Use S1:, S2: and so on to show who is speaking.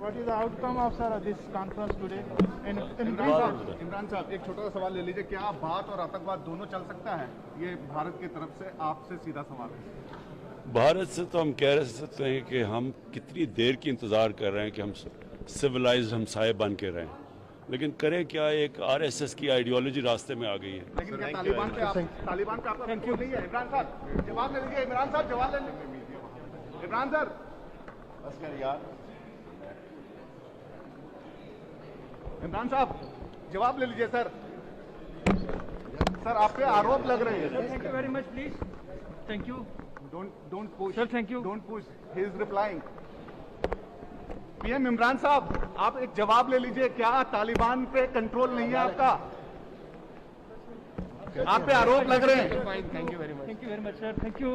S1: What is the outcome of sir this conference today?
S2: Imran साहब एक छोटा सा सवाल ले लीजिए, क्या बात और आतंकवाद दोनों चल सकता है? ये भारत की तरफ से आपसे सीधा सवाल है।
S3: भारत से तो हम कह सकते हैं कि हम कितनी देर की इंतज़ार कर रहे हैं कि हम सिविलाइज्ड हमसाये बन के रहें, लेकिन करें क्या, एक आरएसएस की आइडियोलॉजी रास्ते में आ गई है।
S2: लेकिन क्या तालिबान पे आपका कंट्रोल नहीं है? इमरान साहब जवाब ले लीजिए, इमरान साहब जवाब ले लीजिए। इमरान सर बस कर यार। इमरान साहब जवाब ले लीजिए सर। सर आप पे आरोप लग रहे हैं।
S1: Thank you very much, please. Thank you.
S2: Don't push.
S1: Sir, thank you.
S2: Don't push. He is replying. PM Imran साहब आप एक जवाब ले लीजिए, क्या तालिबान पे कंट्रोल नहीं है आपका? आप पे आरोप लग रहे हैं।
S1: Thank you very much, sir. Thank you.